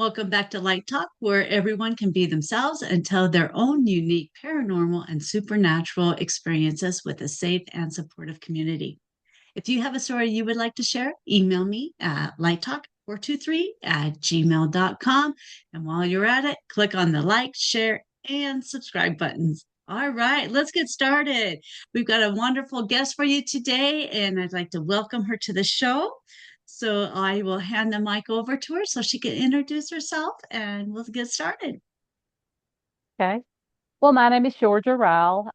Welcome back to Light Talk, where everyone can be themselves and tell their own unique paranormal and supernatural experiences with a safe and supportive community. If you have a story you would like to share, email me at lighttalk423@gmail.com. And while you're at it, click on the like, share, and subscribe buttons. All right, let's get started. We've got a wonderful guest for you today, and I'd like to welcome her to the show. So I will hand the mic over to her so she can introduce herself and we'll get started. Okay. Well, my name is Georgia Ryle.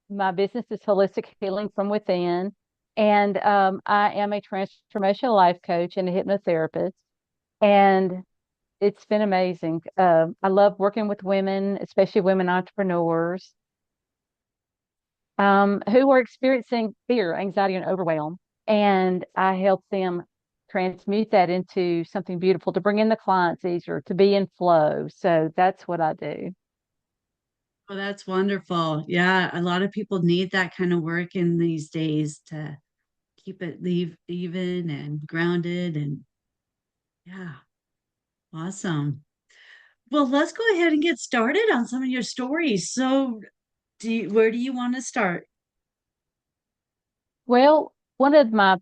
My business is Holistic Healing from Within, and I am a transformational life coach and a hypnotherapist. And it's been amazing. I love working with women, especially women entrepreneurs, who are experiencing fear, anxiety, and overwhelm. And I help them transmute that into something beautiful to bring in the clients easier, to be in flow. So that's what I do. Oh, that's wonderful. Yeah, a lot of people need that kind of work in these days to keep it leave even and grounded and yeah, awesome. Well, let's go ahead and get started on some of your stories. So, where do you want to start? Well, one of my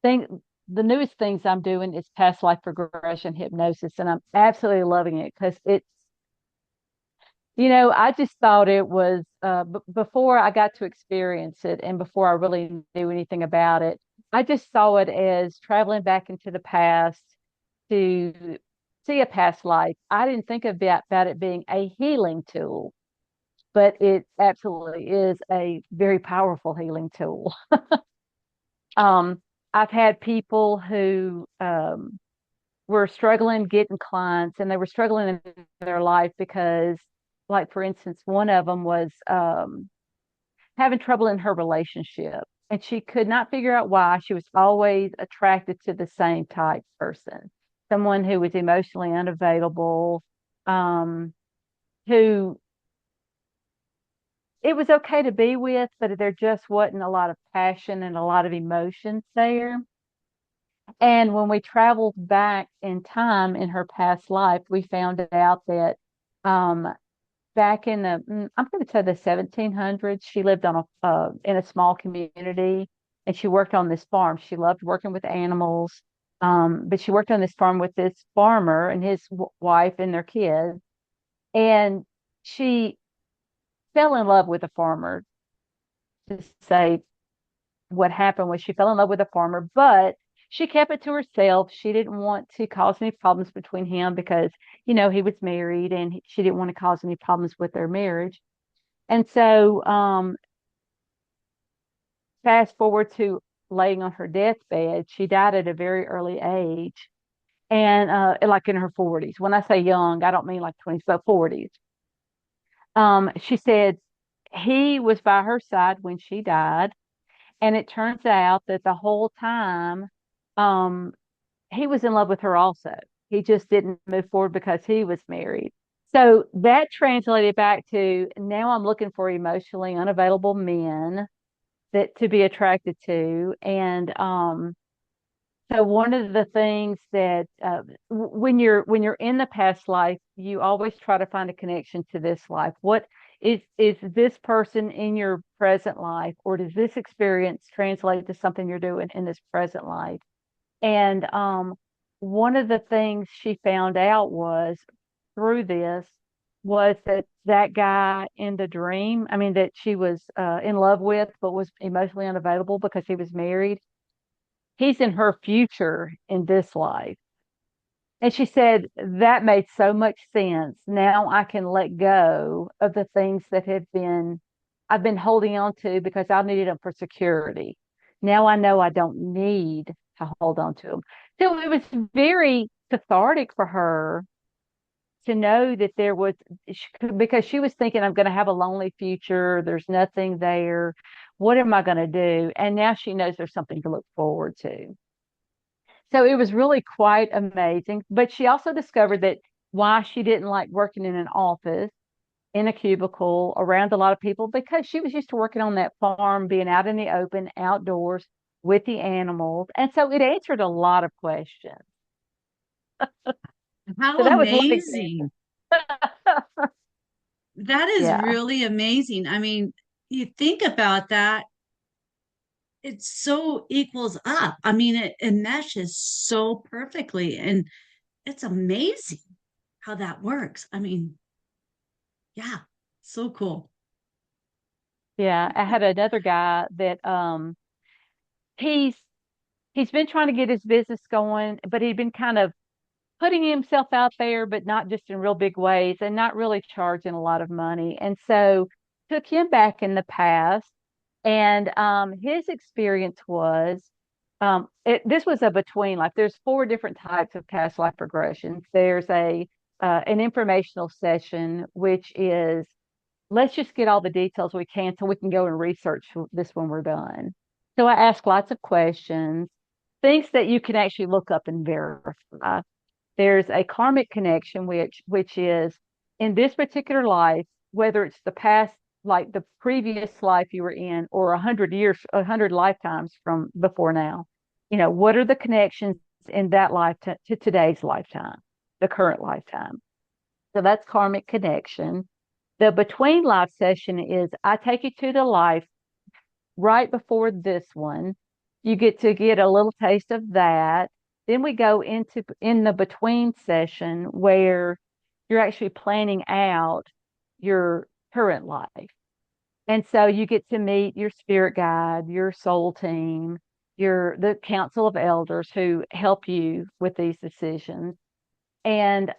thing, the newest things I'm doing is past life regression hypnosis, and I'm absolutely loving it because I just thought it was before I got to experience it and before I really knew anything about it, I just saw it as traveling back into the past to see a past life. I didn't think about it being a healing tool, but it absolutely is a very powerful healing tool. Um, I've had people who were struggling getting clients and they were struggling in their life because, like, for instance, one of them was having trouble in her relationship and she could not figure out why. She was always attracted to the same type person, someone who was emotionally unavailable, um, who it was okay to be with, but there just wasn't a lot of passion and a lot of emotions there. And when we traveled back in time in her past life, we found out that um, back in I'm going to say the 1700s, she lived on in a small community, and she worked on this farm. She loved working with animals, but she worked on this farm with this farmer and his wife and their kids. And she fell in love with the farmer. To say what happened was she fell in love with the farmer, but she kept it to herself. She didn't want to cause any problems between him because, he was married and she didn't want to cause any problems with their marriage. And so, fast forward to laying on her deathbed, she died at a very early age and like in her 40s. When I say young, I don't mean like 20s, but 40s. She said he was by her side when she died. And it turns out that the whole time, um, he was in love with her also. He just didn't move forward because he was married. So that translated back to now I'm looking for emotionally unavailable men that to be attracted to. And so one of the things that when you're in the past life, you always try to find a connection to this life. What is this person in your present life, or does this experience translate to something you're doing in this present life? And one of the things she found out was through this was that that guy in the dream, I mean, that she was in love with, but was emotionally unavailable because he was married. He's in her future in this life. And she said that made so much sense. Now I can let go of the things that I've been holding on to because I needed them for security. Now I know I don't need to hold on to them. So it was very cathartic for her to know that there was, because she was thinking, I'm going to have a lonely future. There's nothing there. What am I going to do? And now she knows there's something to look forward to. So it was really quite amazing. But she also discovered that why she didn't like working in an office, in a cubicle, around a lot of people, because she was used to working on that farm, being out in the open, outdoors with the animals. And so it answered a lot of questions. How So that was one example. amazing. That is Yeah. really amazing. I mean, you think about that, it so equals up. I mean, it meshes so perfectly, and it's amazing how that works. I mean, yeah, so cool. Yeah. I had another guy that he's he's been trying to get his business going, but he'd been kind of putting himself out there, but not just in real big ways and not really charging a lot of money. And so took him back in the past. And his experience was this was a between life. There's four different types of past life regressions. There's a an informational session, which is let's just get all the details we can so we can go and research this when we're done. So I ask lots of questions, things that you can actually look up and verify. There's a karmic connection, which is in this particular life, whether it's the past, like the previous life you were in, or 100 years, 100 lifetimes from before now. What are the connections in that life to today's lifetime, the current lifetime? So that's karmic connection. The between life session is I take you to the life right before this one. You get to get a little taste of that. Then we go into in the between session where you're actually planning out your current life. And so you get to meet your spirit guide, your soul team, the council of elders who help you with these decisions. And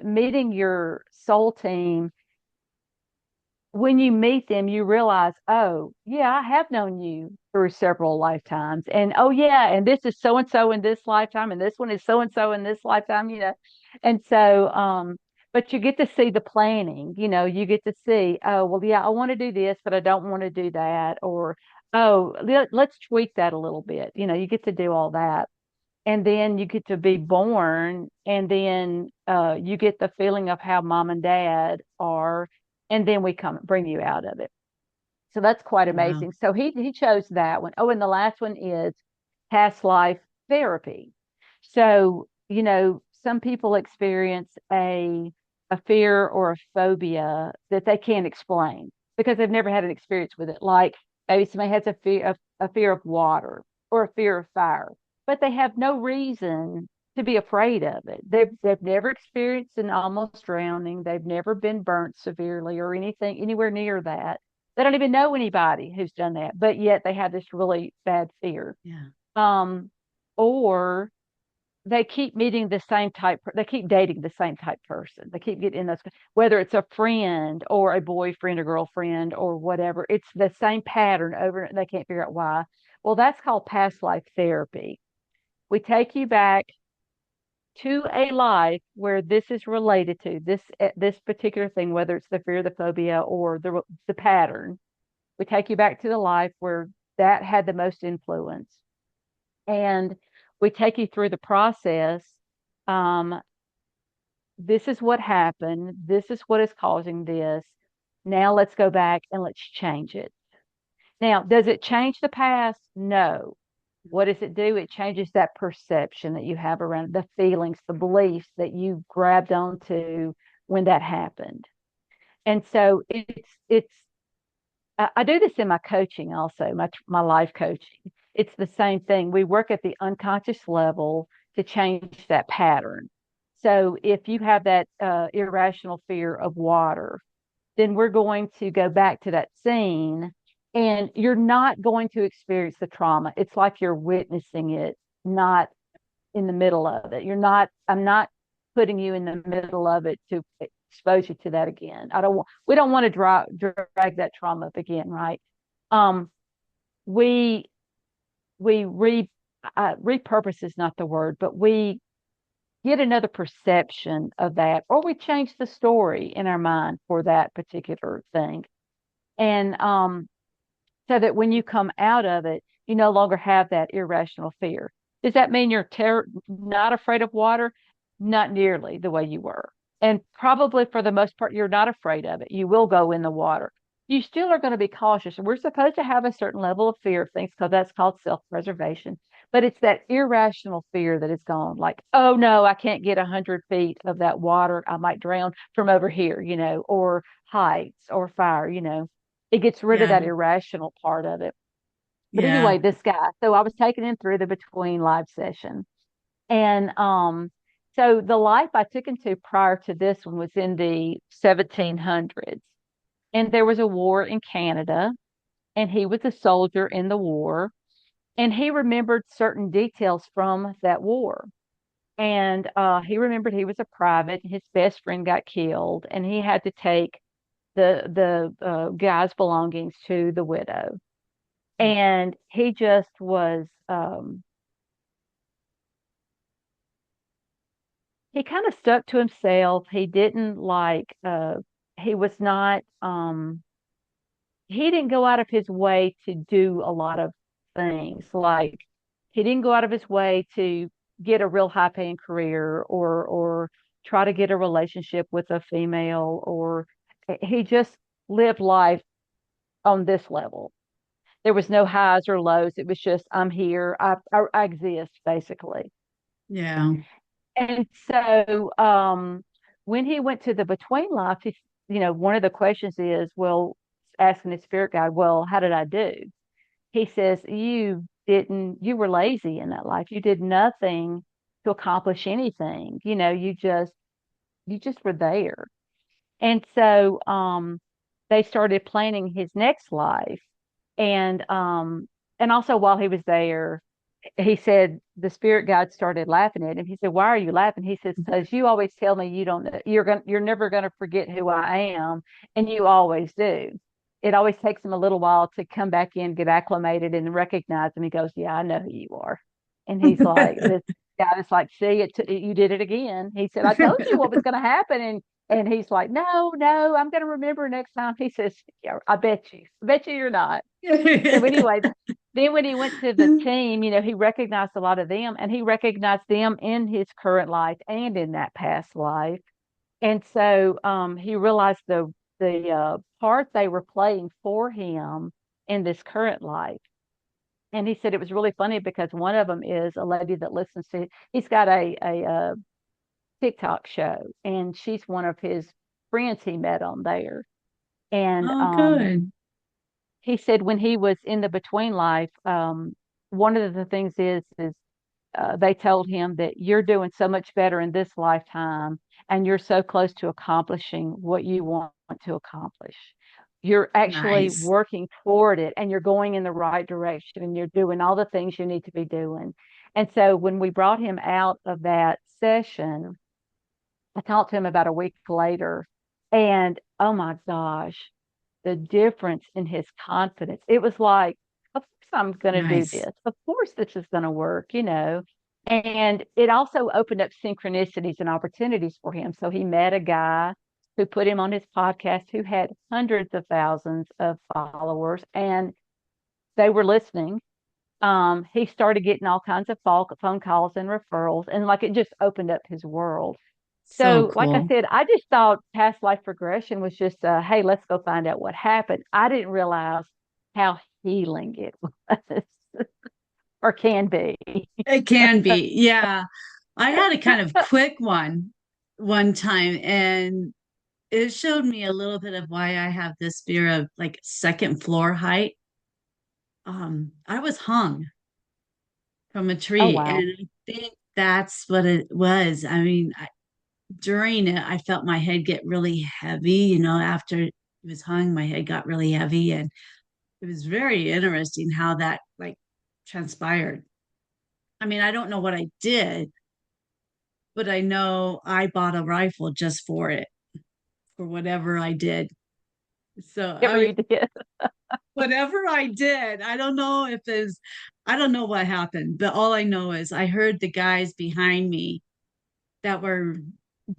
meeting your soul team, when you meet them, you realize, oh, yeah, I have known you through several lifetimes. And oh, yeah, and this is so and so in this lifetime, and this one is so and so in this lifetime. And so, but you get to see the planning, you get to see, oh, well, yeah, I want to do this, but I don't want to do that. Or, oh, let's tweak that a little bit. You get to do all that. And then you get to be born, and then you get the feeling of how mom and dad are, and then we come bring you out of it. So that's quite Wow. amazing. So he chose that one. Oh, and the last one is past life therapy. So, some people experience a fear or a phobia that they can't explain because they've never had an experience with it. Like maybe somebody has a fear of water or a fear of fire, but they have no reason to be afraid of it. They've never experienced an almost drowning. They've never been burnt severely or anything anywhere near that. They don't even know anybody who's done that, but yet they have this really bad fear. Yeah. Um, or they keep meeting the same type, they keep dating the same type person. They keep getting in those, whether it's a friend or a boyfriend or girlfriend or whatever, it's the same pattern over and they can't figure out why. Well, that's called past life therapy. We take you back to a life where this is related to this particular thing, whether it's the fear, the phobia, or the pattern. We take you back to the life where that had the most influence, and we take you through the process. Um, this is what happened. This is what is causing this. Now let's go back and let's change it. Now, does it change the past? No. What does it do? It changes that perception that you have around the feelings, the beliefs that you grabbed onto when that happened. And so I do this in my coaching also, my life coaching. It's the same thing. We work at the unconscious level to change that pattern. So if you have that irrational fear of water, then we're going to go back to that scene and you're not going to experience the trauma. It's like you're witnessing it, not in the middle of it. I'm not putting you in the middle of it to expose you to that again. We don't want to drag that trauma up again, right? Um, we, repurpose is not the word, but we get another perception of that, or we change the story in our mind for that particular thing. And so that when you come out of it, you no longer have that irrational fear. Does that mean you're not afraid of water? Not nearly the way you were. And probably for the most part, you're not afraid of it. You will go in the water. You still are going to be cautious. We're supposed to have a certain level of fear of things because that's called self preservation. But it's that irrational fear that is gone. Like, oh no, I can't get 100 feet of that water. I might drown from over here, or heights or fire, It gets rid of Yeah. that irrational part of it. But Yeah. anyway, this guy, so I was taking him through the between live session. And so the life I took him to prior to this one was in the 1700s. And there was a war in Canada, and he was a soldier in the war, and he remembered certain details from that war. And he remembered he was a private. His best friend got killed, and he had to take the guy's belongings to the widow. And he just was he kind of stuck to himself. He didn't like he was not he didn't go out of his way to do a lot of things. Like he didn't go out of his way to get a real high paying career or try to get a relationship with a female, or he just lived life on this level. There was no highs or lows. It was just, I'm here. I exist basically. Yeah. And so when he went to the between life, one of the questions is, well, asking his spirit guide, well, how did I do? He says, you were lazy in that life. You did nothing to accomplish anything. You just were there. And so they started planning his next life. And also while he was there, he said the spirit guide started laughing at him. He said, "Why are you laughing?" He says, "Because you always tell me you don't know, you're never gonna forget who I am, and you always do. It always takes him a little while to come back in, get acclimated, and recognize him." He goes, "Yeah, I know who you are." And he's like, this guy is like, "See, you did it again." He said, "I told you what was going to happen," and he's like, "No, no, I'm going to remember next time." He says, "Yeah, I bet you you're not." So anyway, then when he went to the team, he recognized a lot of them, and he recognized them in his current life and in that past life. And so he realized the part they were playing for him in this current life. And he said it was really funny because one of them is a lady that listens to. He's got a TikTok show, and she's one of his friends he met on there. And Oh, good. he said when he was in the between life, one of the things is they told him that you're doing so much better in this lifetime, and you're so close to accomplishing what you want to accomplish. You're actually Nice. working toward it, and you're going in the right direction, and you're doing all the things you need to be doing. And so when we brought him out of that session, I talked to him about a week later, and oh my gosh, the difference in his confidence. It was like, of course I'm going to do Nice. this. Of course this is going to work. And it also opened up synchronicities and opportunities for him. So he met a guy who put him on his podcast who had hundreds of thousands of followers, and they were listening. He started getting all kinds of phone calls and referrals, and like it just opened up his world. So So, like I cool. said, I just thought past life regression was just, hey, let's go find out what happened. I didn't realize how healing it was or can be. It can be. Yeah. I had a kind of quick one time, and it showed me a little bit of why I have this fear of like second floor height. I was hung from a Oh, tree, and wow. I think that's what it was. I mean, during it, I felt my head get really heavy. After it was hung, my head got really heavy, and it was very interesting how that like transpired. I mean, I don't know what I did, but I know I bought a rifle just for it, for whatever I did. So Whatever I mean, you did. whatever I did, I don't know what happened, but all I know is I heard the guys behind me that were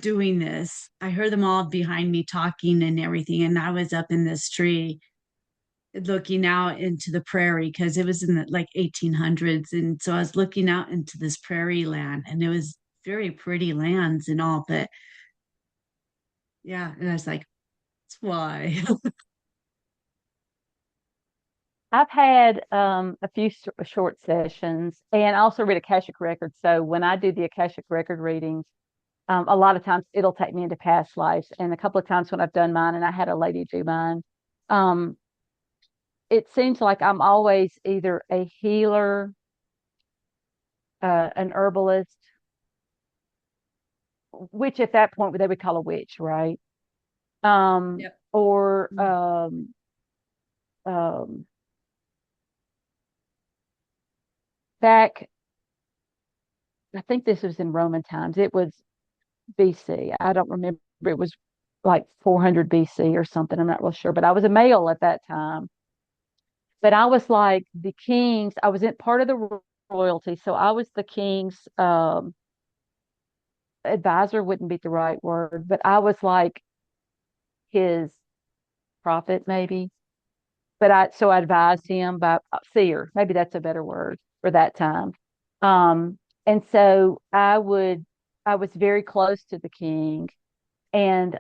doing this. I heard them all behind me talking and everything. And I was up in this tree looking out into the prairie because it was in the like 1800s. And so I was looking out into this prairie land, and it was very pretty lands and all. But yeah, and I was like, that's why. I've had a few short sessions, and I also read Akashic records. So when I do the Akashic record readings, a lot of times it'll take me into past lives. And a couple of times when I've done mine, and I had a lady do mine, um, it seems like I'm always either a healer, an herbalist, which at that point they would call a witch, right? Yep. Or Mm. um, back, I think this was in Roman times. It was BC. I don't remember. It was like 400 BC or something. I'm not real sure, but I was a male at that time. But I was like the king's. I was in part of the royalty, so I was the king's advisor. Wouldn't be the right word, but I was like his prophet, maybe. But I advised him by seer. Maybe that's a better word for that time. Um, and so I was very close to the king, and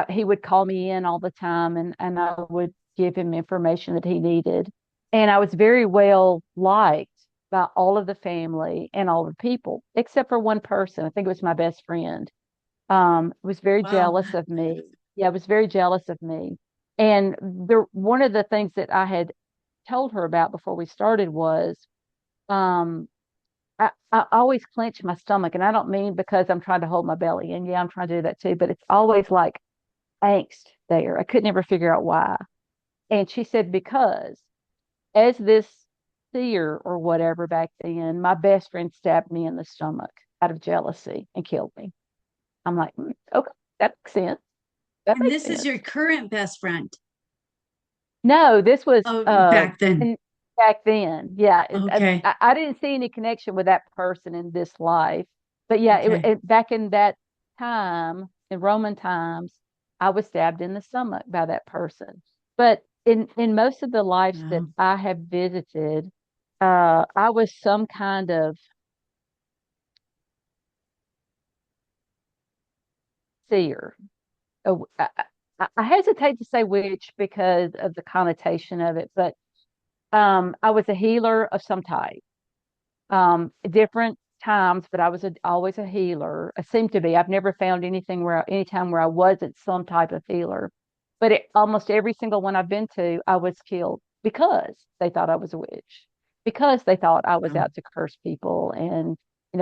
he would call me in all the time, and I would give him information that he needed. And I was very well liked by all of the family and all the people, except for one person. I think it was my best friend. Was very Wow. jealous of me. Yeah, was very jealous of me. And one of the things that I had told her about before we started was um, I always clench my stomach, and I don't mean because I'm trying to hold my belly. And yeah, I'm trying to do that too, but it's always like angst there. I could never figure out why. And she said, because as this seer or whatever back then, my best friend stabbed me in the stomach out of jealousy and killed me. I'm like, okay, that makes sense. That And makes this is sense. your current best friend. No, this was Oh, back then. back then. Yeah, Okay. I didn't see any connection with that person in this life, but yeah, Okay. back in that time in Roman times, I was stabbed in the stomach by that person. But in most of the lives that Wow. I have visited, I was some kind of seer. I hesitate to say which because of the connotation of it, but I was a healer of some type. Different times, but I was always a healer. I seem to be. I've never found any time where I wasn't some type of healer. But almost every single one I've been to, I was killed because they thought I was a witch, because they thought I was Wow. out to curse people and,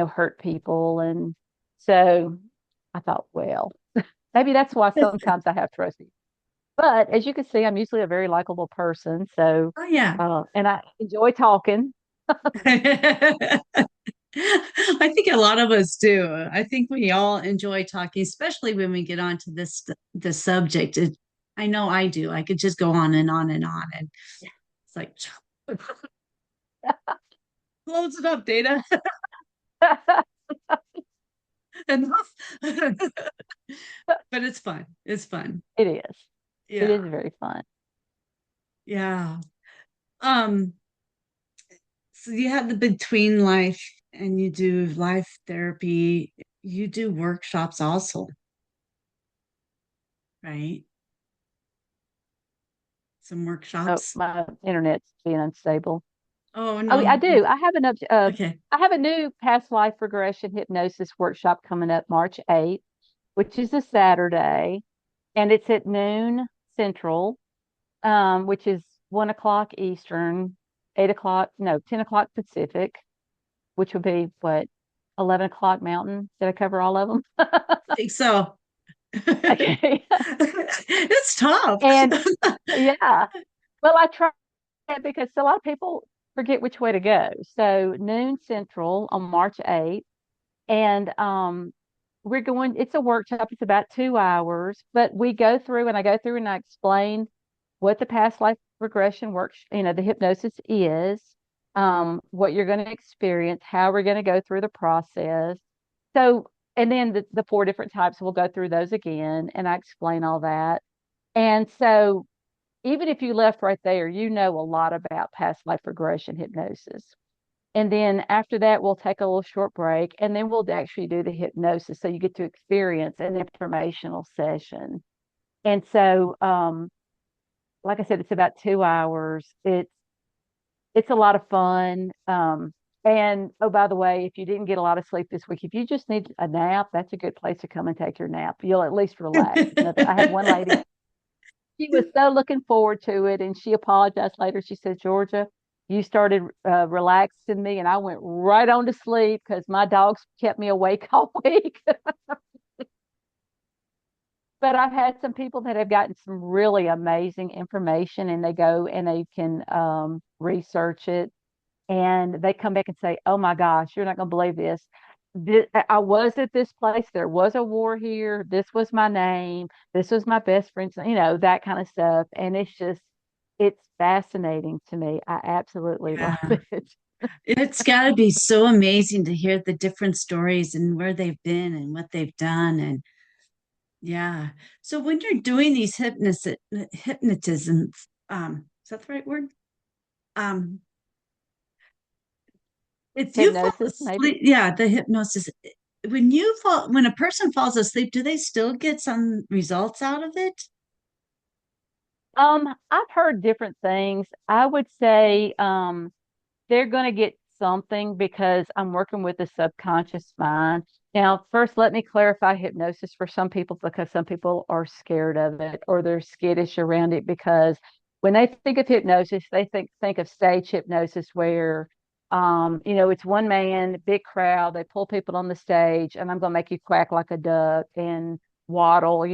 hurt people. And so I thought, well, maybe that's why sometimes I have trust issues. But as you can see, I'm usually a very likable person. So, Oh yeah. and I enjoy talking. I think a lot of us do. I think we all enjoy talking, especially when we get onto this subject. I know I do. I could just go on and on and on, and it's like close it up, Dana. And but it's fun. It's fun. It is. It is Yeah. very fun. Yeah. Um, so you have the between life and you do life therapy. You do workshops also, right? Some Oh, workshops. my internet's being unstable. Oh Oh, I no. do. Okay. I have a new past life regression hypnosis workshop coming up March 8th, which is a Saturday, and it's at noon Central, which is 1 o'clock Eastern, 8 o'clock, no, 10 o'clock Pacific, which would be what, 11 o'clock Mountain. Did I cover all of them? I think so. Okay. It's tough. And yeah, well, I try because a lot of people forget which way to go. So noon Central on March 8th. And it's a workshop, it's about 2 hours, but we go through and I go through and I explain what the past life regression works, the hypnosis is, what you're going to experience, how we're going to go through the process. So, and then the four different types, we'll go through those again and I explain all that. And so even if you left right there, you know a lot about past life regression hypnosis. And then after that, we'll take a little short break and then we'll actually do the hypnosis. So you get to experience an informational session. And so like I said, it's about 2 hours. It's a lot of fun. And oh, by the way, if you didn't get a lot of sleep this week, if you just need a nap, that's a good place to come and take your nap. You'll at least relax. I had one lady, she was so looking forward to it, and she apologized later. She said, Georgia, you started relaxing me, and I went right on to sleep because my dogs kept me awake all week. But I've had some people that have gotten some really amazing information, and they go and they can research it, and they come back and say, "Oh my gosh, you're not going to believe this. I was at this place. There was a war here. This was my name. This was my best friend's, that kind of stuff." And it's fascinating to me. I absolutely love Yeah. it. It's got to be so amazing to hear the different stories and where they've been and what they've done. And yeah. So when you're doing these hypnotisms, is that the right word? Um, if you fall Hypnosis, maybe. asleep, yeah, the hypnosis, when a person falls asleep, do they still get some results out of it? I've heard different things. I would say, they're going to get something because I'm working with the subconscious mind. Now, first, let me clarify hypnosis for some people because some people are scared of it or they're skittish around it because when they think of hypnosis, they think of stage hypnosis where, it's one man, big crowd, they pull people on the stage, and I'm going to make you quack like a duck and waddle,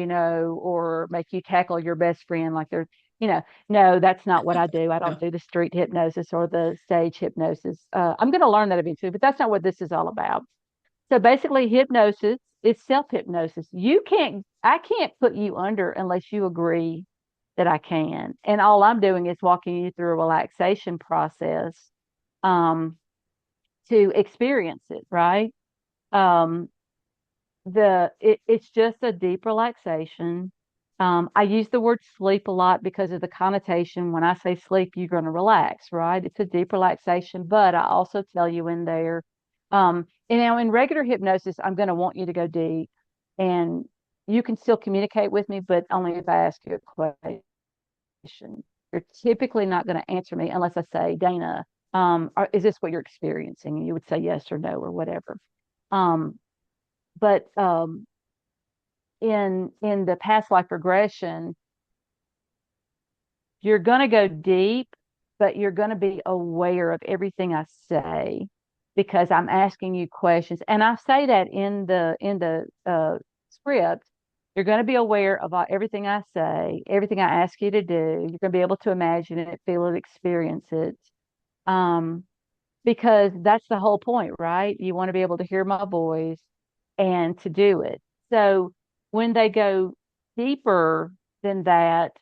or make you tackle your best friend like they're, you know, no, that's not what I do. I don't No. do the street hypnosis or the stage hypnosis. I'm going to learn that eventually, but that's not what this is all about. So basically, hypnosis is self hypnosis. I can't put you under unless you agree that I can. And all I'm doing is walking you through a relaxation process um, to experience it, right? Um, it's just a deep relaxation. I use the word sleep a lot because of the connotation. When I say sleep, you're going to relax, right? It's a deep relaxation, but I also tell you in there, and now in regular hypnosis, I'm going to want you to go deep, and you can still communicate with me, but only if I ask you a question. You're typically not going to answer me unless I say, Dana, is this what you're experiencing? And you would say yes or no or whatever. Um, but in the past life regression, you're going to go deep, but you're going to be aware of everything I say because I'm asking you questions, and I say that in the script. You're going to be aware of everything I say, everything I ask you to do. You're going to be able to imagine it, feel it, experience it. Um, because that's the whole point, right? You want to be able to hear my voice and to do it. So when they go deeper than that,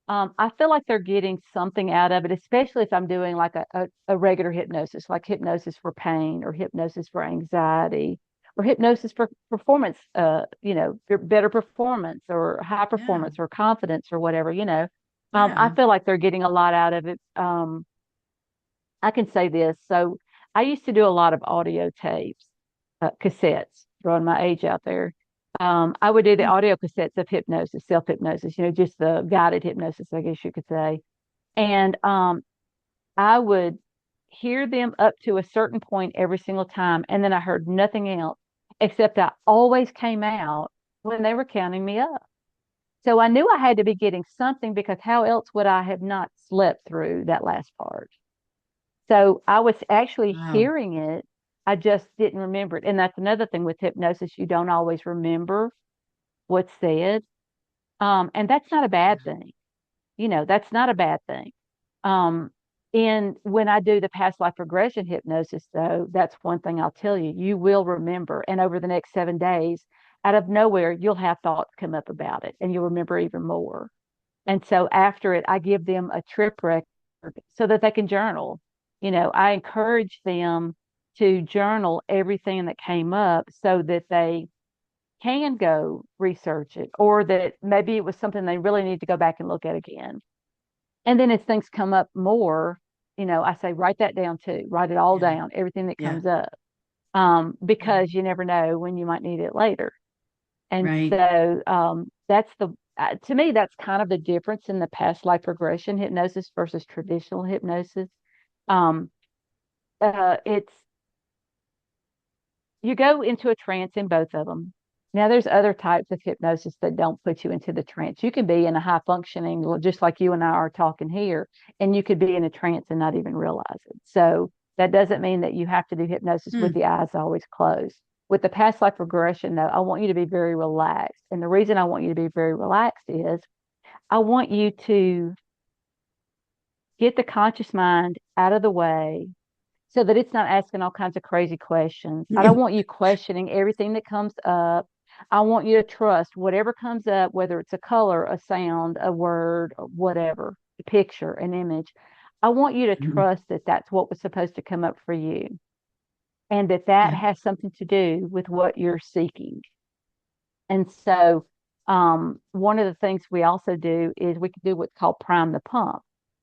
I feel like they're getting something out of it, especially if I'm doing like a regular hypnosis, like hypnosis for pain or hypnosis for anxiety or hypnosis for performance, better performance or high Yeah. performance or confidence or whatever. I Yeah. feel like they're getting a lot out of it. I can say this. So I used to do a lot of audio tapes, cassettes, throwing my age out there. I would do the audio cassettes of hypnosis, self hypnosis, just the guided hypnosis, I guess you could say. And I would hear them up to a certain point every single time. And then I heard nothing else, except I always came out when they were counting me up. So I knew I had to be getting something because how else would I have not slept through that last part? So I was actually Wow. hearing it. I just didn't remember it. And that's another thing with hypnosis. You don't always remember what's said. And that's not a bad thing. That's not a bad thing. Um, and when I do the past life regression hypnosis, though, that's one thing I'll tell you. You will remember. And over the next 7 days, out of nowhere, you'll have thoughts come up about it and you'll remember even more. And so after it, I give them a trip record so that they can journal. I encourage them to journal everything that came up so that they can go research it or that maybe it was something they really need to go back and look at again. And then as things come up more, I say, write that down too, write it all Yeah. down, everything that Yeah. comes up, Yeah. because you never know when you might need it later. And Right. so that's to me, that's kind of the difference in the past life regression hypnosis versus traditional hypnosis. Um, it's you go into a trance in both of them. Now, there's other types of hypnosis that don't put you into the trance. You can be in a high functioning, just like you and I are talking here, and you could be in a trance and not even realize it. So that doesn't mean that you have to do hypnosis with Hmm. the eyes always closed. With the past life regression, though, I want you to be very relaxed. And the reason I want you to be very relaxed is I want you to get the conscious mind out of the way so that it's not asking all kinds of crazy questions. I don't want you questioning everything that comes up. I want you to trust whatever comes up, whether it's a color, a sound, a word, or whatever, a picture, an image. I want you to trust that that's what was supposed to come up for you and that that Yeah. has something to do with what you're seeking. And so, one of the things we also do is we can do what's called prime the pump.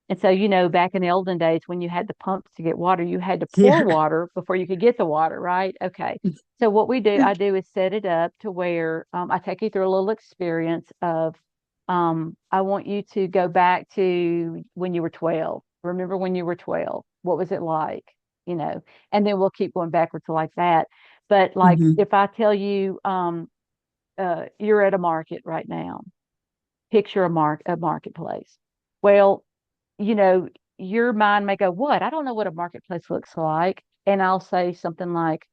And so, back in the olden days when you had the pumps to get water, you had to pour Yeah. water before you could get the water, right? Okay. So what I do is set it up to where I take you through a little experience of, I want you to go back to when you were 12. Remember when you were 12? What was it like? You know, and then we'll keep going backwards like that. But like Hmm. if I tell you, you're at a market right now. Picture a marketplace. Well, you know, your mind may go, "What? I don't know what a marketplace looks like." And I'll say something like,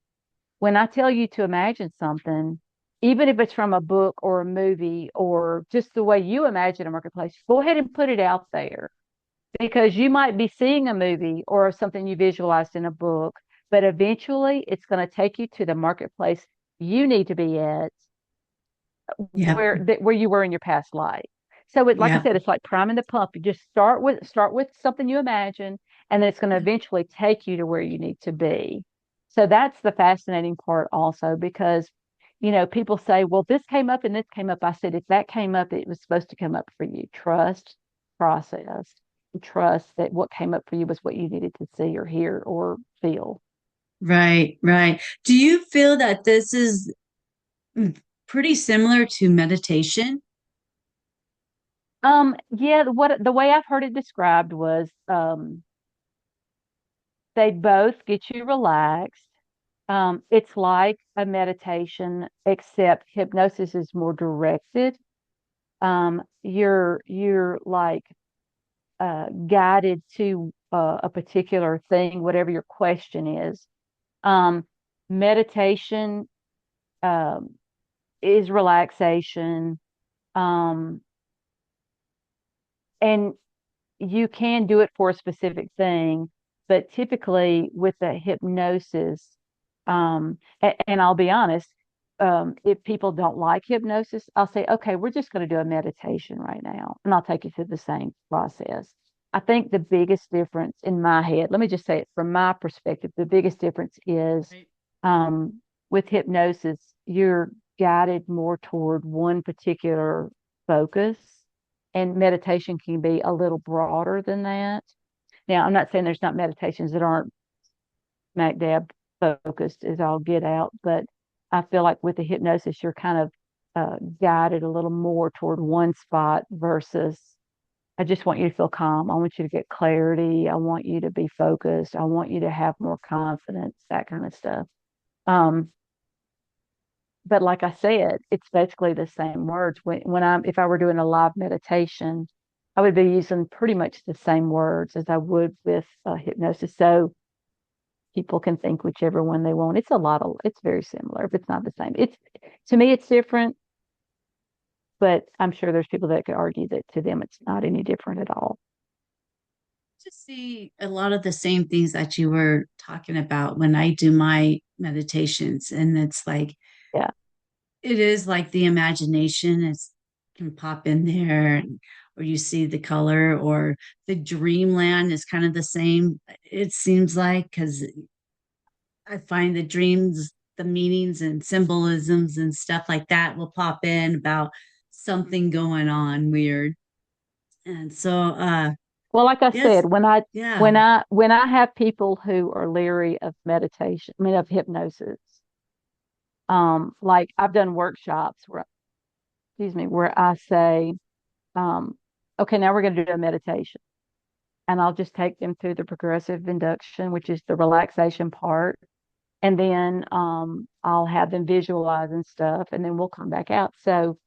"When I tell you to imagine something, even if it's from a book or a movie or just the way you imagine a marketplace, go ahead and put it out there because you might be seeing a movie or something you visualized in a book, but eventually it's going to take you to the marketplace you need to be at Yeah. where you were in your past life. So like I Yeah. said, it's like priming the pump. You just start with something you imagine, and then it's going to eventually take you to where you need to be. So that's the fascinating part also because people say, well, this came up and this came up. I said, if that came up, it was supposed to come up for you. Trust, process, and trust that what came up for you was what you needed to see or hear or feel. Right. Right. Do you feel that this is pretty similar to meditation? Yeah, what the way I've heard it described was they both get you relaxed. It's like a meditation, except hypnosis is more directed. You're like guided to a particular thing, whatever your question is. Um, Meditation um, is relaxation, um, and you can do it for a specific thing, but typically with the hypnosis, and I'll be honest, if people don't like hypnosis, I'll say, okay, we're just going to do a meditation right now, and I'll take you through the same process. I think the biggest difference in my head, let me just say it from my perspective, the biggest difference is Right. um, with hypnosis, you're guided more toward one particular focus and meditation can be a little broader than that. Now, I'm not saying there's not meditations that aren't smack dab focused as all get out, but I feel like with the hypnosis, you're kind of guided a little more toward one spot versus I just want you to feel calm. I want you to get clarity. I want you to be focused. I want you to have more confidence, that kind of stuff. Um, but like I said, it's basically the same words. If I were doing a live meditation, I would be using pretty much the same words as I would with hypnosis. So people can think whichever one they want. It's very similar, if it's not the same. To me, it's different, but I'm sure there's people that could argue that to them it's not any different at all. To see a lot of the same things that you were talking about when I do my meditations. And it's like, Yeah. it is like the imagination is can pop in there, or you see the color, or the dreamland is kind of the same, it seems like, because I find the dreams, the meanings and symbolisms and stuff like that will pop in about something going on weird. And so, Well, like I yes, said, when I yeah. when I when I have people who are leery of meditation, I mean of hypnosis, like I've done workshops where excuse me, where I say, um, okay, now we're going to do a meditation. And I'll just take them through the progressive induction, which is the relaxation part. And then I'll have them visualize and stuff, and then we'll come back out. So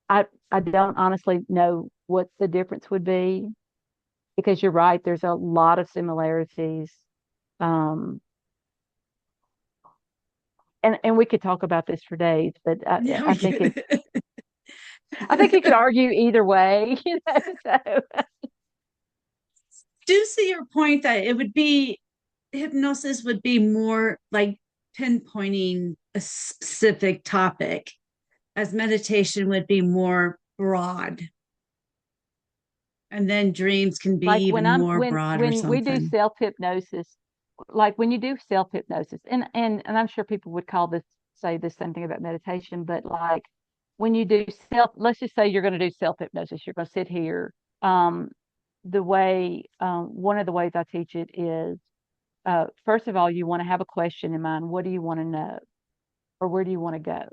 I don't honestly know what the difference would be because you're right. There's a lot of similarities. Um, and we could talk about this for days, but Yeah, I we think it's could. I think you could argue either way, you know. So Do see your point that it would be hypnosis would be more like pinpointing a specific topic, as meditation would be more broad. And then dreams can be like when even I'm more broad or when we do something. self hypnosis, like when you do self hypnosis, and I'm sure people would call this say the same thing about meditation, but like when you do self, let's just say you're going to do self hypnosis, you're going to sit here. Um, the way one of the ways I teach it is first of all, you want to have a question in mind. What do you want to know, or where do you want to go?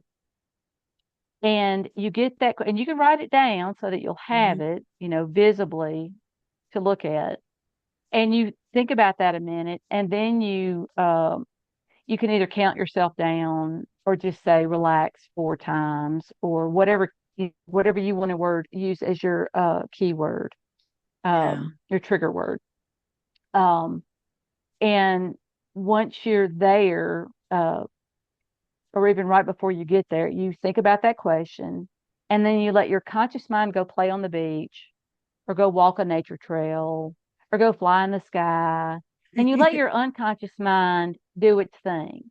And you get that, and you can write it down so that you'll have Mhm. it, you know, visibly to look at. And you think about that a minute, and then you can either count yourself down or just say relax 4 times or whatever you want to word use as your keyword, Yeah. your trigger word. Um, and once you're there, or even right before you get there, you think about that question, and then you let your conscious mind go play on the beach or go walk a nature trail or go fly in the sky. And you let your unconscious mind do its thing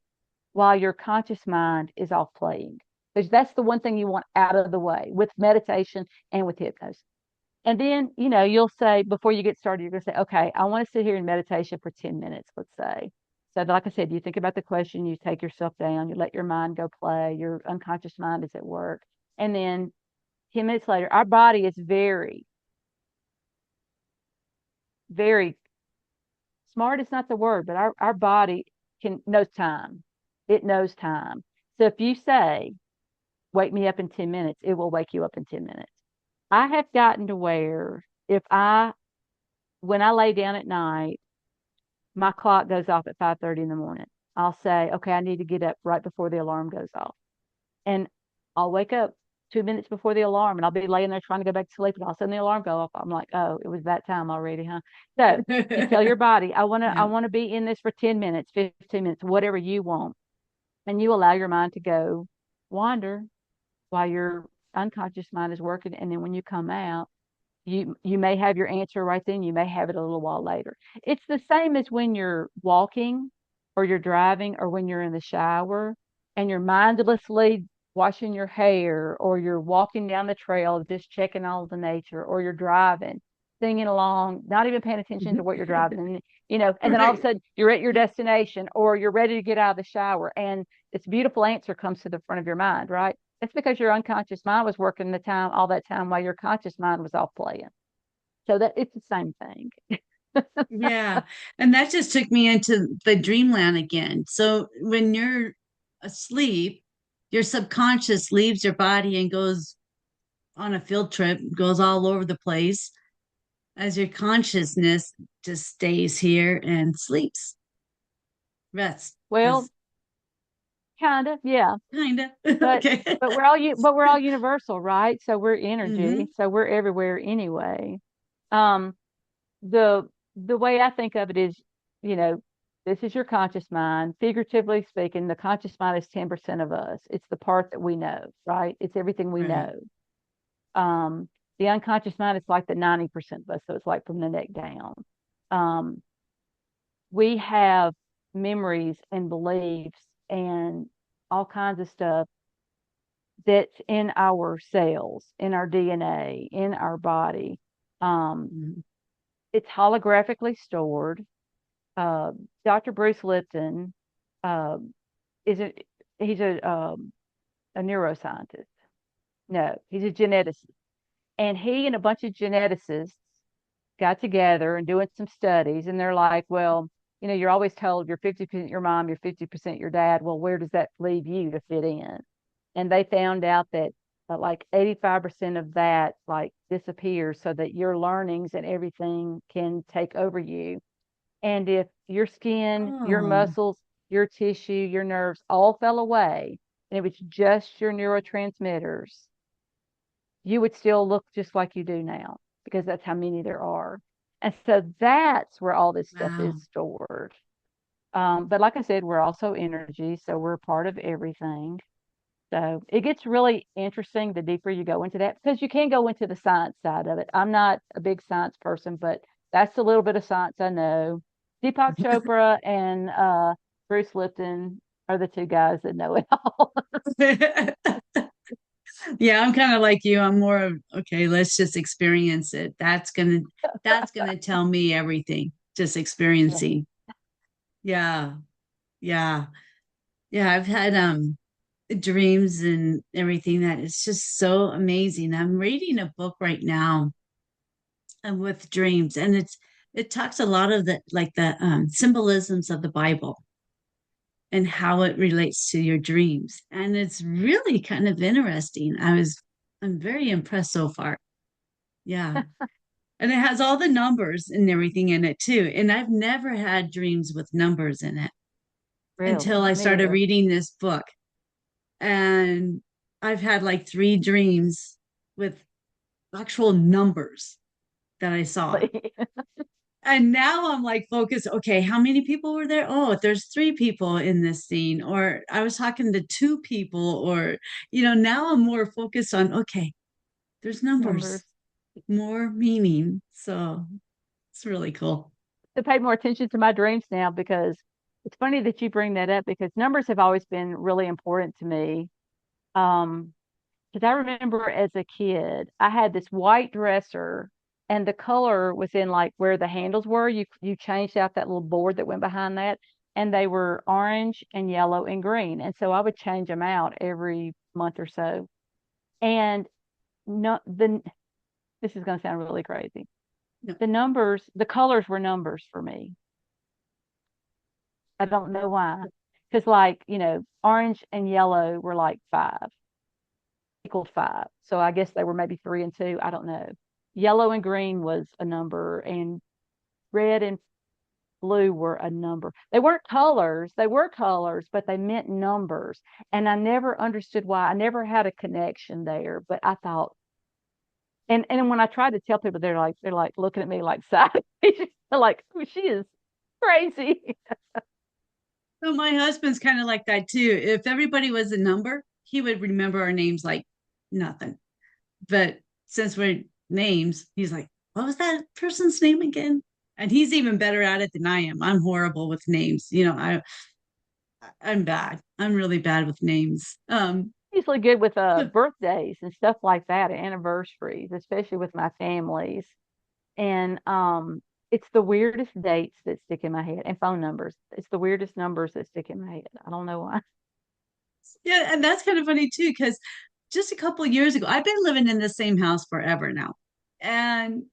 while your conscious mind is off playing. Because that's the one thing you want out of the way with meditation and with hypnosis. And then, you know, you'll say before you get started, you're going to say, okay, I want to sit here in meditation for 10 minutes, let's say. So, like I said, you think about the question, you take yourself down, you let your mind go play, your unconscious mind is at work. And then 10 minutes later, our body is very, very smart is not the word, but our body can knows time. It knows time. So if you say, wake me up in 10 minutes, it will wake you up in 10 minutes. I have gotten to where if I when I lay down at night, my clock goes off at 5:30 in the morning. I'll say, okay, I need to get up right before the alarm goes off. And I'll wake up 2 minutes before the alarm and I'll be laying there trying to go back to sleep and all of a sudden the alarm go off. I'm like, oh, it was that time already, huh? So you tell your body, I Yeah. want to be in this for 10 minutes, 15 minutes, whatever you want. And you allow your mind to go wander while your unconscious mind is working. And then when you come out, you may have your answer right then, you may have it a little while later. It's the same as when you're walking or you're driving or when you're in the shower and you're mindlessly washing your hair or you're walking down the trail just checking all the nature or you're driving singing along not even paying attention to what you're driving and you know and then all of a Right. sudden you're at your destination or you're ready to get out of the shower and this beautiful answer comes to the front of your mind, right? That's because your unconscious mind was working the time all that time while your conscious mind was off playing. So that it's the same thing. Yeah. And that just took me into the dreamland again. So when you're asleep, your subconscious leaves your body and goes on a field trip, goes all over the place, as your consciousness just stays here and sleeps, rests, Well, because kind of, yeah. kind of. But Okay. but we're all universal, right? So we're energy, Hmm. so we're everywhere anyway. Um, the way I think of it is, you know, this is your conscious mind. Figuratively speaking, the conscious mind is 10% of us. It's the part that we know, right? It's everything we Right. know. Um, the unconscious mind is like the 90% of us, so it's like from the neck down. Um, we have memories and beliefs and all kinds of stuff that's in our cells, in our DNA, in our body. Um, Mhm. it's holographically stored. Uh, Dr. Bruce Lipton uh, is he's a neuroscientist. No, he's a geneticist, and he and a bunch of geneticists got together and doing some studies, and they're like, well, you know, you're always told you're 50% your mom, you're 50% your dad. Well, where does that leave you to fit in? And they found out that like 85% of that like disappears so that your learnings and everything can take over you. And if your skin, your Oh, muscles, your tissue, your nerves all fell away, and it was just your neurotransmitters, you would still look just like you do now because that's how many there are. And so that's where all this stuff is wow. stored. But like I said, we're also energy, so we're part of everything. So it gets really interesting the deeper you go into that because you can go into the science side of it. I'm not a big science person, but that's a little bit of science I know. Deepak Chopra and Bruce Lipton are the two guys that know it all. Yeah, I'm kind of like you. I'm more of, okay, let's just experience it. That's gonna tell me everything. Just Yeah. experiencing. Yeah. Yeah. Yeah. I've had dreams and everything that is just so amazing. I'm reading a book right now with dreams, and it talks a lot of the like the symbolisms of the Bible and how it relates to your dreams. And it's really kind of interesting. I'm very impressed so far. Yeah. And it has all the numbers and everything in it too. And I've never had dreams with numbers in it until Really, I me started either. reading this book. And I've had like three dreams with actual numbers that I saw. And now I'm like focused, okay, how many people were there? Oh, there's three people in this scene. Or I was talking to two people, or, now I'm more focused on, okay, there's numbers, Numbers. more meaning. So it's really cool. To pay more attention to my dreams now because it's funny that you bring that up because numbers have always been really important to me. Um, because I remember as a kid, I had this white dresser and the color was in like where the handles were. You changed out that little board that went behind that, and they were orange and yellow and green. And so I would change them out every month or so. And no, this is going to sound really crazy. No. The colors were numbers for me. I don't know why. Because like, orange and yellow were like five, equaled five. So I guess they were maybe three and two. I don't know. Yellow and green was a number, and red and blue were a number. They were colors, but they meant numbers. And I never understood why. I never had a connection there. But I thought, and when I tried to tell people, they're like looking at me like side. They're like, oh, she is crazy. So my husband's kind of like that too. If everybody was a number, he would remember our names like nothing. But since we're names, he's like, what was that person's name again? And he's even better at it than I am. I'm horrible with names. I'm bad. I'm really bad with names. Usually good with So, birthdays and stuff like that, anniversaries, especially with my families. And it's the weirdest dates that stick in my head and phone numbers. It's the weirdest numbers that stick in my head. I don't know why. yeah, and that's kind of funny too, because just a couple of years ago, I've been living in the same house forever now. And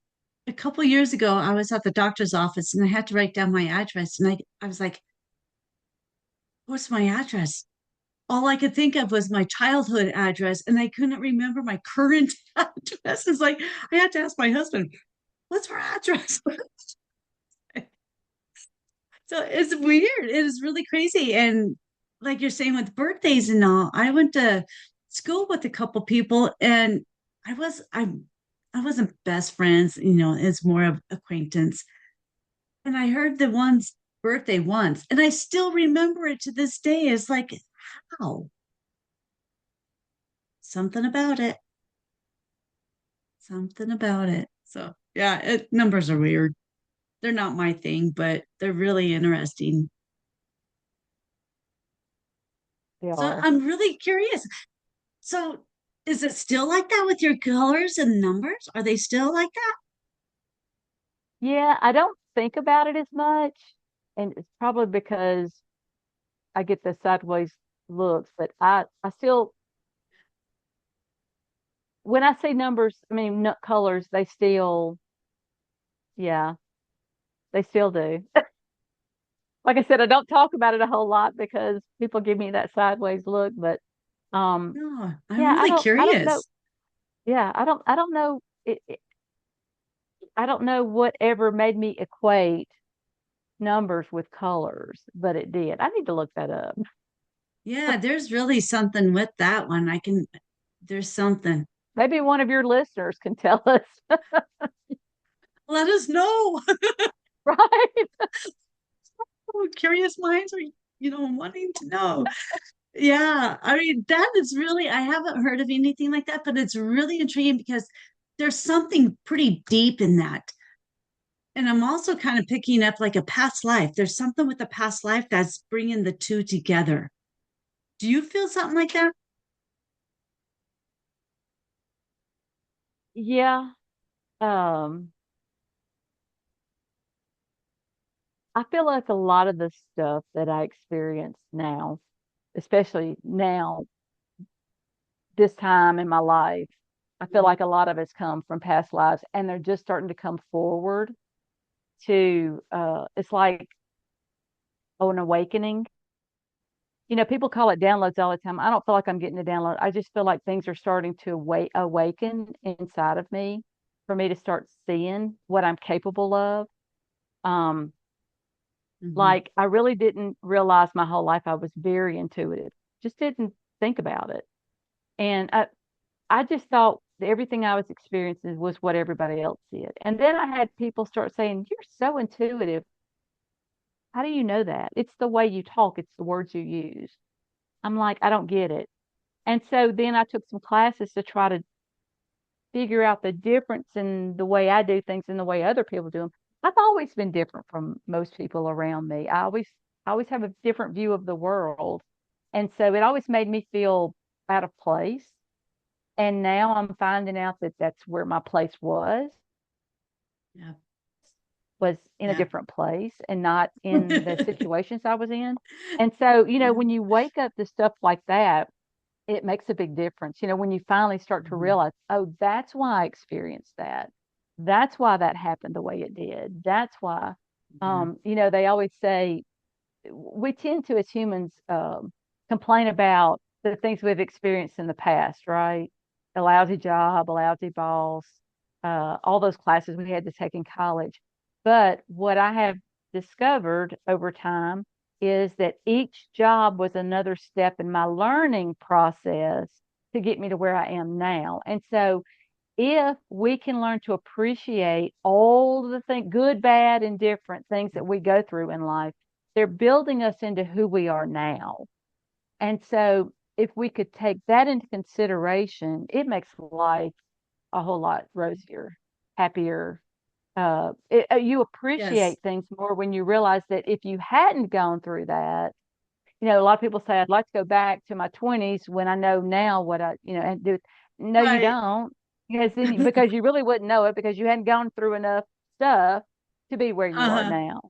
a couple of years ago, I was at the doctor's office and I had to write down my address. And I was like, what's my address? All I could think of was my childhood address, and I couldn't remember my current address. It's like I had to ask my husband, what's our address? So it's weird. It is really crazy. And like you're saying with birthdays and all, I went to school with a couple people and I wasn't best friends, it's more of acquaintance. And I heard the one's birthday once, and I still remember it to this day. It's like, how? Something about it. Something about it. So yeah, numbers are weird. They're not my thing, but they're really interesting. They So are. I'm really curious. So is it still like that with your colors and numbers? Are they still like that? Yeah, I don't think about it as much. And it's probably because I get the sideways looks, but I still, when I say numbers, I mean colors, yeah, they still do. Like I said, I don't talk about it a whole lot because people give me that sideways look, but No, I'm Yeah, really I don't know. curious. Yeah, I don't know. I don't know whatever made me equate numbers with colors, but it did. I need to look that up. Yeah, there's really something with that one. There's something. Maybe one of your listeners can tell us, Let us know. right? Curious minds are, wanting to know. Yeah, I mean, that is really, I haven't heard of anything like that, but it's really intriguing because there's something pretty deep in that. And I'm also kind of picking up like a past life. There's something with the past life that's bringing the two together. Do you feel something like that? Yeah. Um, I feel like a lot of the stuff that I experience now, especially now, this time in my life, I feel Mhm. like a lot of it's come from past lives and they're just starting to come forward to it's like an awakening. People call it downloads all the time. I don't feel like I'm getting a download. I just feel like things are starting to awaken inside of me for me to start seeing what I'm capable of. Um, Mhm. like I really didn't realize my whole life I was very intuitive. Just didn't think about it. And I just thought that everything I was experiencing was what everybody else did. And then I had people start saying, "You're so intuitive. How do you know that? It's the way you talk, it's the words you use." I'm like, I don't get it. And so then I took some classes to try to figure out the difference in the way I do things and the way other people do them. I've always been different from most people around me. I always have a different view of the world. And so it always made me feel out of place. And now I'm finding out that that's where my place Yeah. was in a Yeah. different place and not in the situations I was in. And so, Yeah. when you wake up to stuff like that, it makes a big difference. When you finally start to Mhm. realize, oh, that's why I experienced that. That's why that happened the way it did. That's why, Yeah. they always say we tend to, as humans, complain about the things we've experienced in the past, right? A lousy job, a lousy boss, all those classes we had to take in college. But what I have discovered over time is that each job was another step in my learning process to get me to where I am now. And so if we can learn to appreciate all the things, good, bad, and different things that we go through in life, they're building us into who we are now. And so if we could take that into consideration, it makes life a whole lot rosier, happier. You Yes. appreciate things more when you realize that if you hadn't gone through that, a lot of people say, I'd like to go back to my 20s when I know now what and do. No, you Right. don't. Because you really wouldn't know it because you hadn't gone through enough stuff to be where you are Uh-huh. now.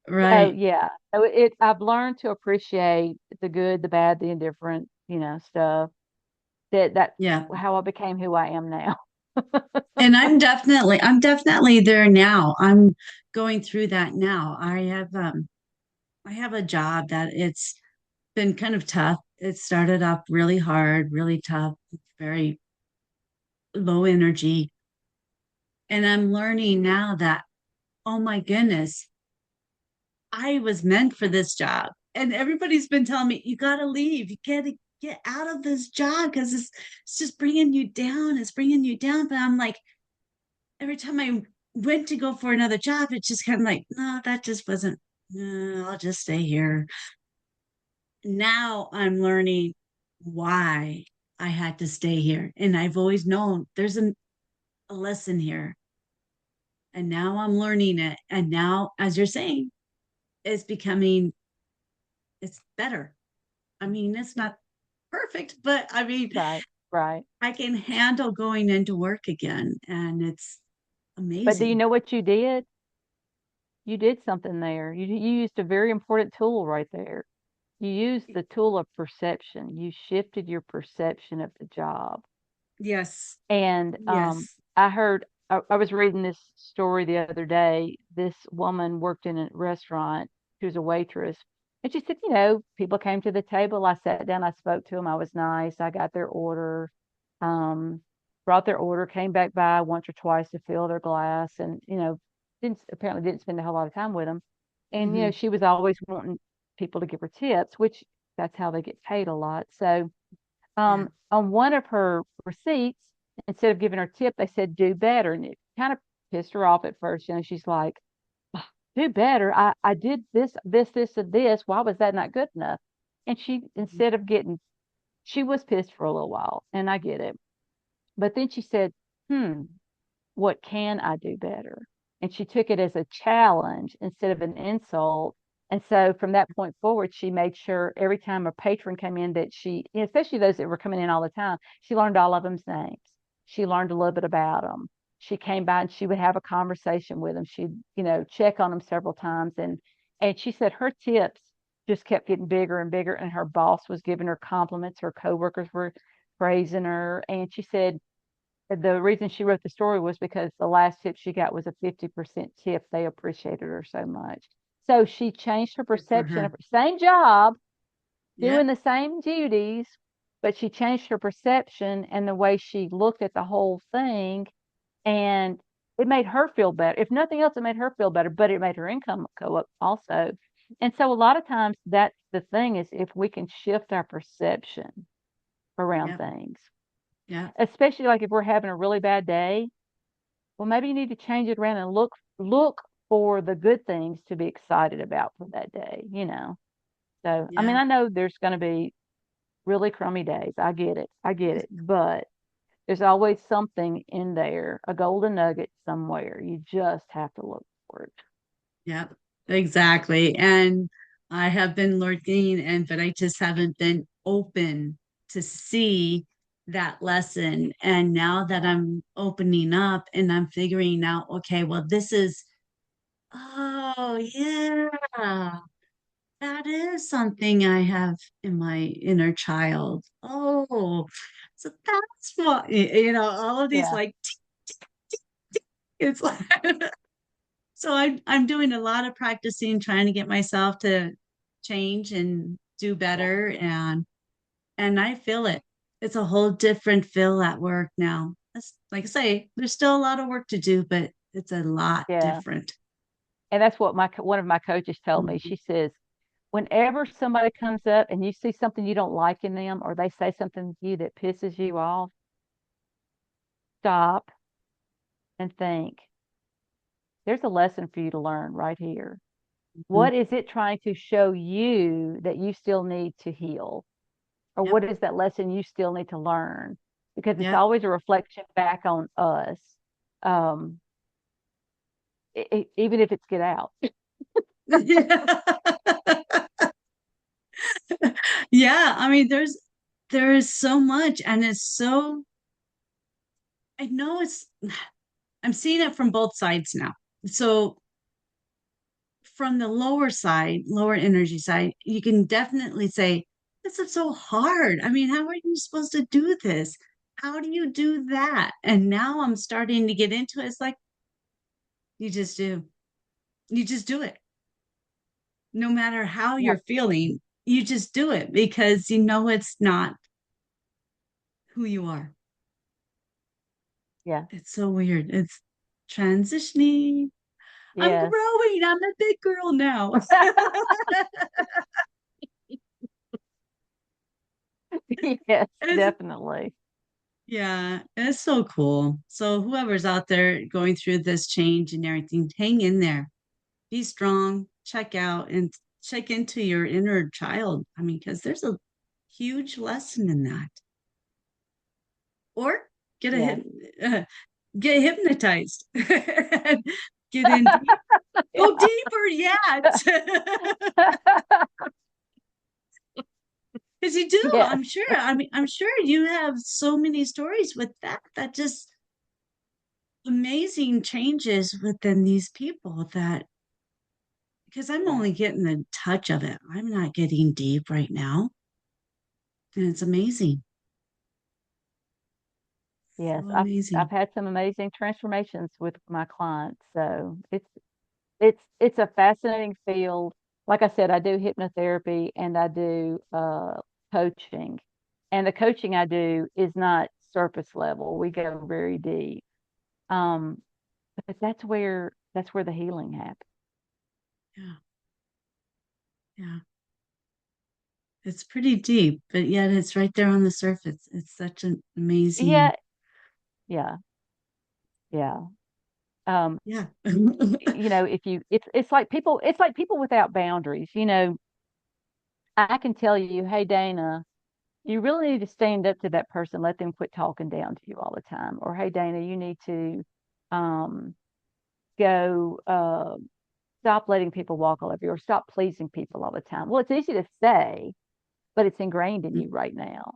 So Right. yeah, I've learned to appreciate the good, the bad, the indifferent, stuff. That's Yeah. how I became who I am now. And I'm definitely there now. I'm going through that now. I have a job that it's been kind of tough. It started off really hard, really tough, very low energy. And I'm learning now that, oh my goodness, I was meant for this job. And everybody's been telling me, you got to leave. You got to get out of this job because it's just bringing you down. It's bringing you down. But I'm like, every time I went to go for another job, it's just kind of like, no, that just wasn't, no, I'll just stay here. Now I'm learning why I had to stay here. And I've always known there's a lesson here. And now I'm learning it. And now, as you're saying, it's becoming, it's better. I mean, it's not perfect, but I mean, Right, right. I can handle going into work again. And it's But do you amazing. know what you did? You did something there. You used a very important tool right there. You used the tool of perception. You shifted your perception of the job. Yes. And Yes. I was reading this story the other day. This woman worked in a restaurant. She was a waitress, And she said, people came to the table. I sat down, I spoke to them. I was nice. I got their order, um, brought their order, came back by once or twice to fill their glass, and didn't spend a whole lot of time with them. And Hmm. she was always wanting people to give her tips, which that's how they get paid a lot. So Yeah. on one of her receipts, instead of giving her tip, they said do better, and it kind of pissed her off at first. She's like, do better. I did this, and this. Why was that not good enough? And she, instead of getting, she was pissed for a little while, and I get it. But then she said, hmm, what can I do better? And she took it as a challenge instead of an insult. And so from that point forward, she made sure every time a patron came in that especially those that were coming in all the time, she learned all of them's names. She learned a little bit about them. She came by and she would have a conversation with them. She'd, check on them several times. And she said her tips just kept getting bigger and bigger. And her boss was giving her compliments. Her coworkers were praising her. And she said, the reason she wrote the story was because the last tip she got was a 50% tip. They appreciated her so much. So she changed her Good for perception of her. her same job, doing Yep. the same duties, but she changed her perception and the way she looked at the whole thing. And it made her feel better. If nothing else, it made her feel better, but it made her income go up also. And so a lot of times that's the thing is if we can shift our perception around Yep. things, Yep. especially like if we're having a really bad day, well, maybe you need to change it around and look for the good things to be excited about for that day. So, I mean, Yeah. I know there's going to be really crummy days. I get it. I get it. But there's always something in there, a golden nugget somewhere. You just have to look for it. Yep. Exactly. And I have been looking but I just haven't been open to see that lesson. And now that Yeah. I'm opening up and I'm figuring out, okay, well, this is, oh, yeah, that is something I have in my inner child. Oh, so that's what, all of these Yeah. like, it's like, so I'm doing a lot of practicing, trying to get myself to change and do Yeah. better, and I feel it. It's a whole different feel at work now. That's, like I say, there's still a lot of work to do, but it's a lot Yeah. different. And that's what one of my coaches told me. Mhm. She says, whenever somebody comes up and you see something you don't like in them or they say something to you that pisses you off, stop and think, there's a lesson for you to learn right here. Mhm. What is it trying to show you that you still need to heal? Or Yep. what is that lesson you still need to learn? Because it's Yep. always a reflection back on us, um, even if it's get out. Yeah, I mean, there is so much, and it's so, I know I'm seeing it from both sides now. So from the lower side, lower energy side, you can definitely say, this is so hard. I mean, how are you supposed to do this? How do you do that? And now I'm starting to get into it. It's like, you just do. You just do it. No matter how Yep. you're feeling, you just do it because you know it's not who you are. Yeah. It's so weird. It's transitioning. I'm Yes. growing. I'm a big girl now. Yes, It's, definitely. yeah, it's so cool. So whoever's out there going through this change and everything, hang in there. Be strong, check out and check into your inner child. I mean, because there's a huge lesson in that. Or get a Yeah. get hypnotized. Get in deep, go Yeah. deeper yet. Because you do, Yes. I'm sure. I mean, I'm sure you have so many stories with that just amazing changes within these people that because I'm Yeah. only getting a touch of it. I'm not getting deep right now. And it's amazing. So Yes. I've amazing. had some amazing transformations with my clients. So it's a fascinating field. like I said, I do hypnotherapy and I do coaching. And the coaching I do is not surface level. We go very deep. Um, but that's where the healing happens. Yeah. Yeah. It's pretty deep, but yet it's right there on the surface. It's such an amazing, Yeah, yeah, yeah. Um, yeah. if you it's like people without boundaries. I can tell you, hey Dana, you really need to stand up to that person, let them quit talking down to you all the time. Or hey Dana, you need to um go stop letting people walk all over you or stop pleasing people all the time. Well, it's easy to say, but it's ingrained in you right now.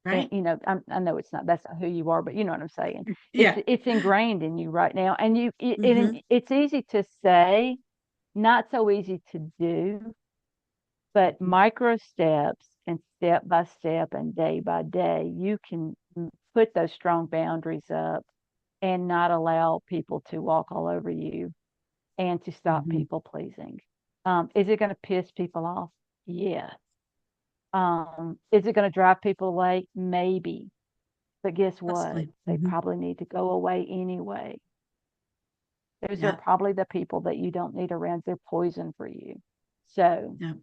And Right? I know that's not who you are, but you know what I'm saying. It's Yeah. it's ingrained in you right now, and Hmm. it's easy to say, not so easy to do. But micro steps and step by step and day by day, you can put those strong boundaries up and not allow people to walk all over you and to stop Hmm. people pleasing. Is it going to piss people off? Yeah. Is it going to drive people away? Maybe. But guess what? Possibly. They Hmm. probably need to go away anyway. Those are Yeah. probably the people that you don't need around. They're poison for you. So Yeah.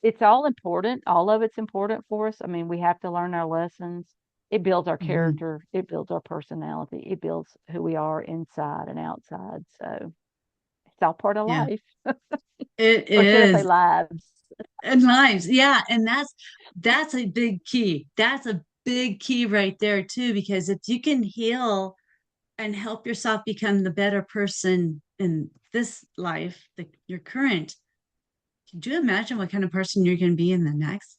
it's all important. All of it's important for us. I mean, we have to learn our lessons. It builds our Hmm. character. It builds our personality. It builds who we are inside and outside. So it's all part of Yeah. life, It or should I say is. lives? And lives. Yeah. And that's a big key. That's a big key right there too, because if you can heal and help yourself become the better person in this life, your current, could you imagine what kind of person you're going to be in the next?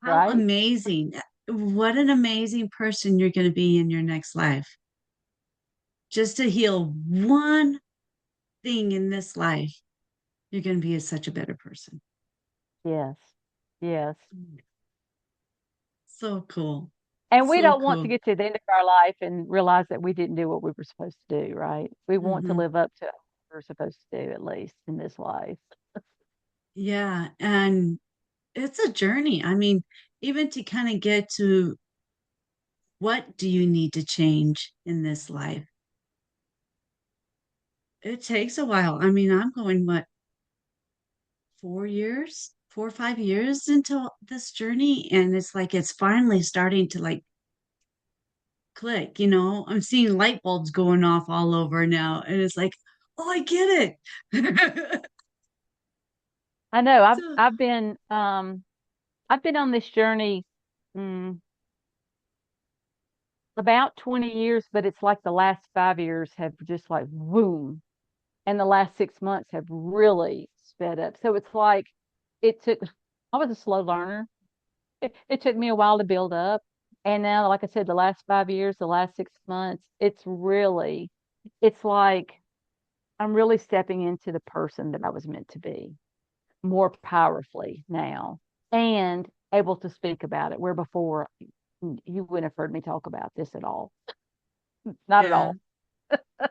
How Right? amazing. What an amazing person you're going to be in your next life. Just to heal one thing in this life, you're going to be such a better person. Yes. Yes. So cool. And we So don't want to cool. get to the end of our life and realize that we didn't do what we were supposed to do, right? We want to Hmm. live up to what we're supposed to do, at least in this life. Yeah. And it's a journey. I mean, even to kind of get to what do you need to change in this life? It takes a while. I mean, I'm going, what, 4 years, 4 or 5 years into this journey. And it's like it's finally starting to like click. I'm seeing light bulbs going off all over now. And it's like, oh, I get it. I know So, I've been on this journey mm, about 20 years, but it's like the last 5 years have just like boom, and the last 6 months have really sped up. So it's like it took. I was a slow learner. It took me a while to build up, and now, like I said, the last 5 years, the last 6 months, it's like I'm really stepping into the person that I was meant to be more powerfully now and able to speak about it where before you wouldn't have heard me talk about this at all. Not at yeah, all.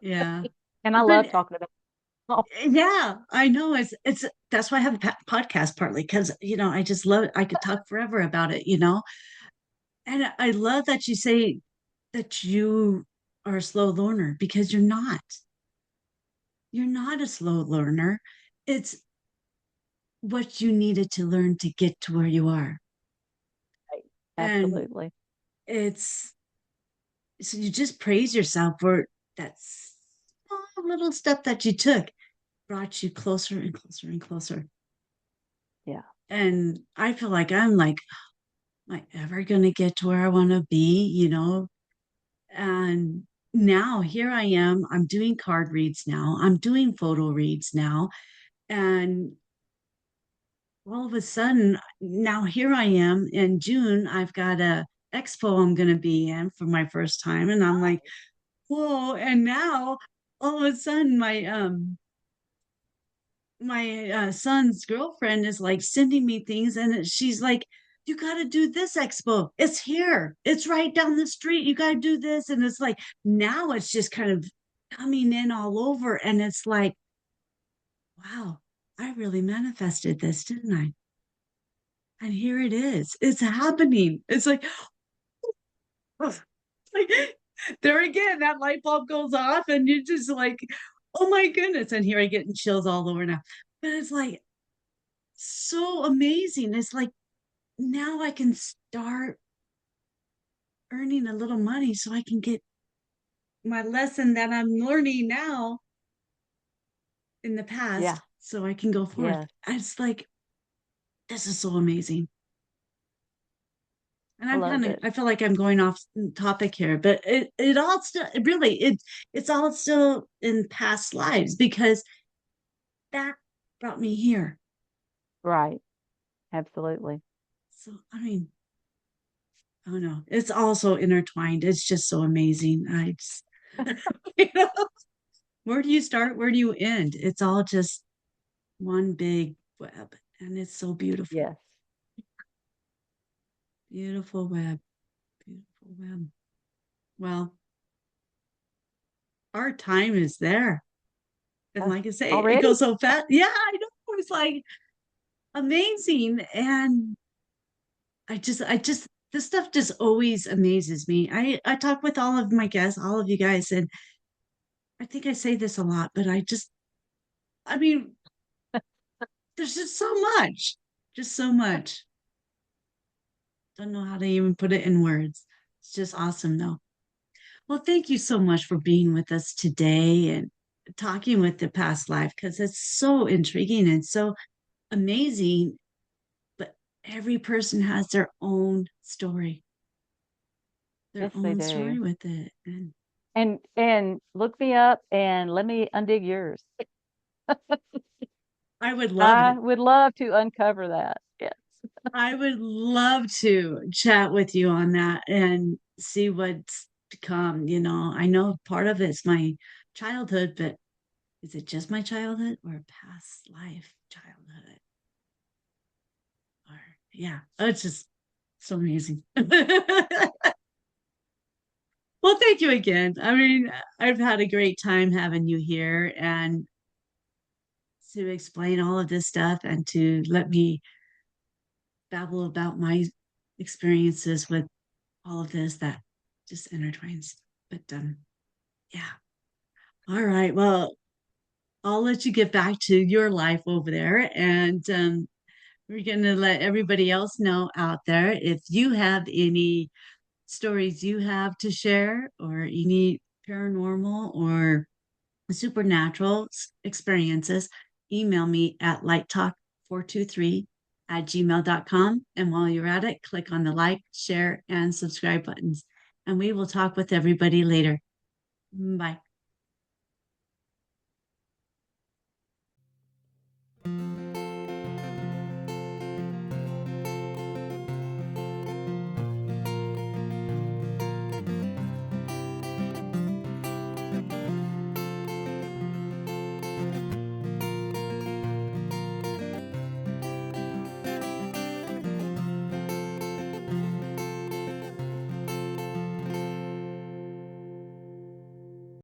yeah. And I But love talking about it. yeah, I know it's that's why I have a podcast partly because I just love it. I could talk forever about it. And I love that you say that you are a slow learner because you're not. You're not a slow learner. It's what you needed to learn to get to where you are. Right. And Absolutely. it's so you just praise yourself for that small little step that you took, brought you closer and closer and closer. Yeah. And I feel like I'm like, am I ever going to get to where I want to be? And now here I am. I'm doing card reads now. I'm doing photo reads now. And all of a sudden, now here I am in June. I've got a expo I'm going to be in for my first time. And I'm like, whoa. And now all of a sudden, my son's girlfriend is like sending me things and she's like, you got to do this expo, it's here, it's right down the street, you got to do this. And it's like now it's just kind of coming in all over and it's like, wow, I really manifested this, didn't I? And here it is. It's happening. It's like there again, that light bulb goes off, and you're just like, oh my goodness. And here I get chills all over now. But it's like so amazing. It's like now I can start earning a little money so I can get my lesson that I'm learning now in the past Yeah. so I can go forth. Yes. It's like, this is so amazing. And I I'm love it. I feel like I'm going off topic here, but it all still, it's all still in past lives because that brought me here. Right. Absolutely. So, I mean, I don't know. It's also intertwined. It's just so amazing. I just, you know, where do you start? Where do you end? It's all just one big web, and it's so beautiful. Yes. Beautiful web. Beautiful web. Well, our time is there. And Oh, like I say, it already? goes so fast. Yeah, I know. It's like amazing. And this stuff just always amazes me. I talk with all of my guests, all of you guys, and I think I say this a lot, but I mean, there's just so much. Don't know how to even put it in words. It's just awesome, though. Well, thank you so much for being with us today and talking with the past life because it's so intriguing and so amazing. But every person has their Yes, they own story do. with it. And And look me up and let me undig yours. I would love I it. would love to uncover that. Yes. I would love to chat with you on that and see what's to come. I know part of it's my childhood, but is it just my childhood or a past life childhood? Or yeah, it's just so amazing. Well, thank you again. I mean, I've had a great time having you here and to explain all of this stuff and to let me babble about my experiences with all of this that just intertwines. But yeah. All right. Well, I'll let you get back to your life over there. And we're going to let everybody else know out there if you have any stories you have to share or any paranormal or supernatural experiences, email me at lighttalk423@gmail.com. And while you're at it, click on the like, share, and subscribe buttons. And we will talk with everybody later. Bye.